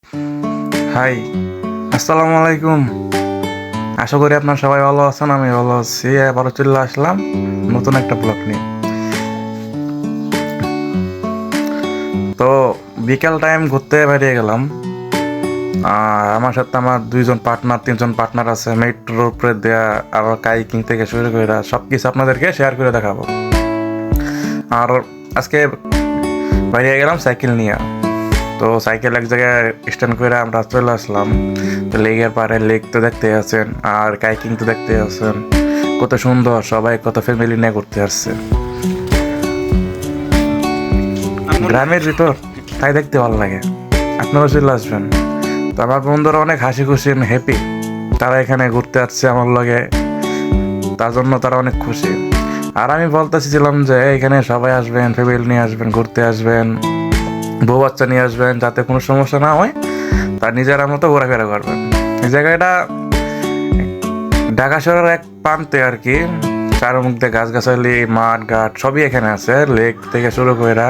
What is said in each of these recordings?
High, আসসালামু আলাইকুম। আশা করি আপনার সবাই ভালো আছেন, আমি ভালো আছি। আবারও চলে আসলাম নতুন একটা ব্লগ নিয়ে। তো বিকেল টাইম ঘুরতে বেরিয়ে গেলাম। আর আমার সাথে আমার তিনজন পার্টনার আছে। মেট্রোর উপরে দেয়া আবার কাইকিং থেকে শুরু করে সব কিছু আপনাদেরকে শেয়ার করে দেখাবো। আর আজকে বেরিয়ে গেলাম সাইকেল নিয়ে। তো সাইকেল এক জায়গায় স্ট্যান্ড করে আমরা চলে আসলাম। তো লেকের পাড়ে লেক তো দেখতে আছেন, আর কাইকিং তো দেখতে আছেন। কত সুন্দর, সবাই কত ফ্যামিলি নিয়ে ঘুরতে আসছে গ্রামের ভিতর, তাই দেখতে ভালো লাগে। আপনারাও চলে আসবেন। তো আমার বন্ধুরা অনেক হাসি খুশি, হ্যাপি। তারা এখানে ঘুরতে আসছে আমার লগে, তার জন্য তারা অনেক খুশি। আর আমি বলতেছিলাম যে এখানে সবাই আসবেন, ফ্যামিলি নিয়ে আসবেন, ঘুরতে আসবেন, বউ বাচ্চা নিয়ে আসবেন, যাতে কোনো সমস্যা না হয়, তার নিজেরা মতো ঘোরাফেরা করবেন। এই জায়গাটা ঢাকা শহরের এক প্রান্তে আর কি। চারমুখ দিয়ে গাছগাছালি, মাঠ ঘাট সবই এখানে আছে। লেক থেকে শুরু করে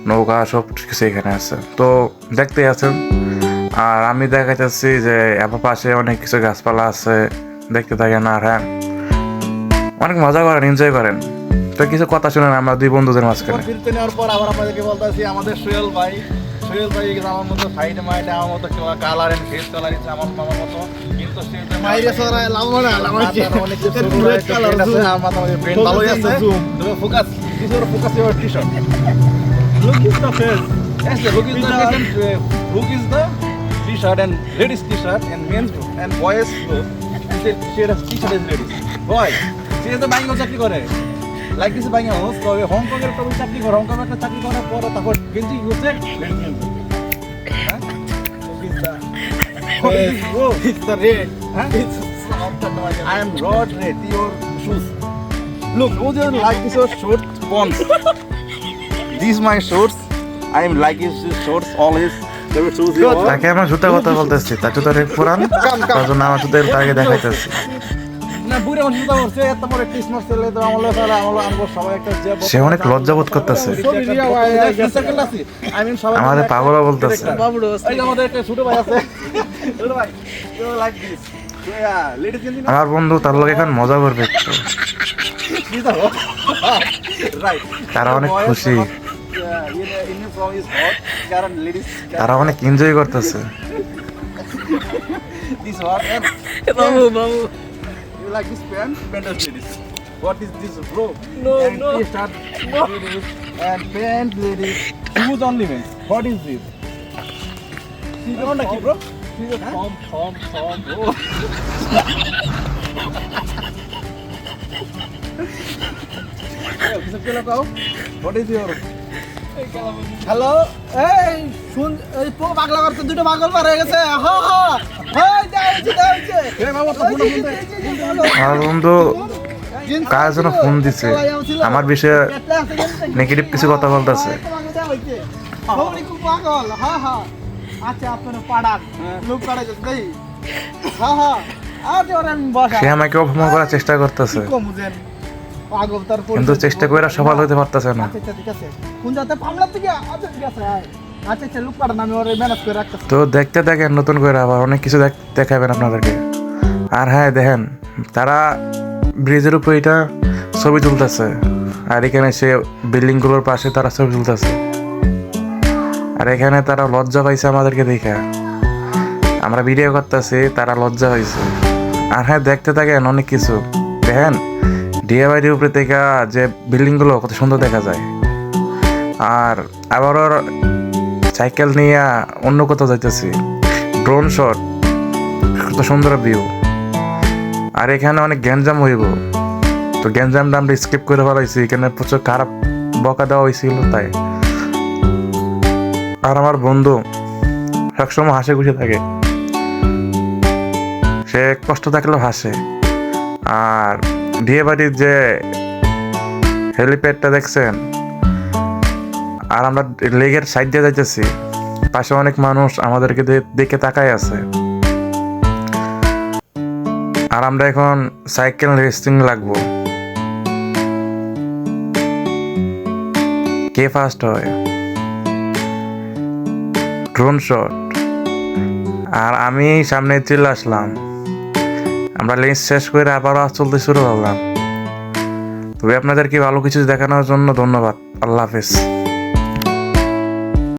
নৌকা সব কিছু এখানে আছে। তো দেখতে আছেন। আর আমি দেখাইতেছি যে আমার পাশে অনেক কিছু গাছপালা আছে, দেখতে থাকেন। আর হ্যাঁ, অনেক মজা করেন, এনজয় করেন। তো কিছু কথা শুনেন আমরা দুই বন্ধুদের মাঝখানে। ফিরতে নেওয়ার পর আবার আপনাদেরকে বলতেছি, আমাদের সোহেল ভাই আমার মতো সাইড মাইডে আমার মতো কালার এন্ড ফেস কালার ইচ্ছে আমার মামার মতো, কিন্তু সে যে মাইরে সরায় লাভ না লামাইছে অনেক কিছু রেড কালার আছে। আমার আমাদের ব্রেন ভালোই আছে। তবে focus focus your T-shirt. Look is the face Yes, look is the different. Look is the t-shirt and ladies t-shirt and men's and boys shade of t-shirt is ladies. Boy, সে তো বাইঙ্গল চাকরি করে। Like this বাইঙ্গল house তো Hong Kong এর একটা চাকরি করে, Hong Kong একটা চাকরি করার পর তারপর গেঞ্জি ইউজে লেডিস গেঞ্জি। হ্যাঁ? ইটস দ্য রেড হ্যাঁ? I am rod red your shoes. Look, who just like this your short pants? These my shorts. I am like his shorts always. Never choose your. তাকে আমার জুতা কথা বলতেছি, তার জুতা রেক পুরান, তার জন্য আমার জুতা তাকে দেখাইতেছি। না বুড়ে মানুষ জুতা পরছে, এত বড় ক্রিসমাস সেলে তো আমলে ফেলে আমলে আনবো সবাই একটা যে সে অনেক লজ্জাবোধ করতেছে, I mean সবাই আমাদের পাগলও বলতেছে। বাবুড়ো এই আমাদের একটা ছোট ভাই আছে, ছোট ভাই ইউ লাইক দিস লেডিস গেঞ্জি না আমার বন্ধু তার লোক এখন মজা করবে একটু। রাইট তারা অনেক খুশি, ইন ফ্রম ইজ হট কারণ লেডিস তারা অনেক এনজয় করতেছে। This hot Babu Babu you like this pen is ladies. What is this bro? No, and no. T-shirt ladies and pant ladies. Shoes only men. What is this? See the one bro? See the Tom. Oh. Hey, किसब के लगाओ? What is your? Hello এই শুন এই পো পাগলা করতে দুটো পাগল পার হয়ে গেছে হা হা এই যাইছে Hey, mama, তো ফোন আমার বন্ধু কার জন্য ফোন দিছে, আমার বিষয়ে নেগেটিভ কিছু কথা বলতেছে। পাগল হা হা আচ্ছা আপনার পাড়ার লোক পাড়া যাচ্ছে হা হা আজ ওরা আমি বসা সে আমাকে অপমান করার চেষ্টা করতেছে, কমুজেন পাগল তার কিন্তু চেষ্টা করে সফল হতে পারতেছে না। আচ্ছা ঠিক আছে কোন জাতে পাগলা থেকে আচ্ছা ঠিক আছে আচ্ছা লোক পাড়া আমি ওরে ম্যানেজ করে রাখতেছি তো দেখতে দেখেন, নতুন করে আবার অনেক কিছু দেখাবেন আপনাদেরকে। আর হ্যাঁ দেখেন, তারা ব্রিজের উপরে এটা ছবি তুলতেছে, আর এখানে সে বিল্ডিংগুলোর পাশে তারা ছবি তুলতেছে। আর এখানে তারা লজ্জা পাইছে আমাদেরকে দেখে, আমরা ভিডিও করতেছি, তারা লজ্জা পাইছে। আর হ্যাঁ দেখতে থাকেন অনেক কিছু দেখেন। ডিএবাইডির উপরে থেকে যে বিল্ডিংগুলো কত সুন্দর দেখা যায়। আর আবারও সাইকেল নিয়ে অন্য কোথাও যাইতেছি, ড্রোন শট, কত সুন্দর ভিউ। আর এখানে অনেক গ্যাঞ্জাম হইব, তো গ্যাঞ্জামটা আমরা স্কিপ করে ফেলাইছি, এখানে প্রচুর খারাপ বকা দেওয়া হয়েছিল তাই। আর আমার বন্ধু সবসময় হাসে খুশি থাকে, সে কষ্ট থাকলেও হাসে। আর বিয়ে বাড়ির যে হেলিপ্যাডটা দেখছেন, আর আমরা লেগের সাইড দিয়ে যাইতেছি, পাশে অনেক মানুষ আমাদেরকে দেখে তাকায় আছে। আর আমরা এখন সাইকেল রেসিং লাগবো, কে ফার্স্ট হয়। ড্রোন শট, আর আমি সামনে চলে আসলাম। আমরা লেন্স শেষ করে আবারও চলতে শুরু করলাম। তবে আপনাদেরকে ভালো কিছু দেখানোর জন্য ধন্যবাদ। আল্লাহ হাফেজ।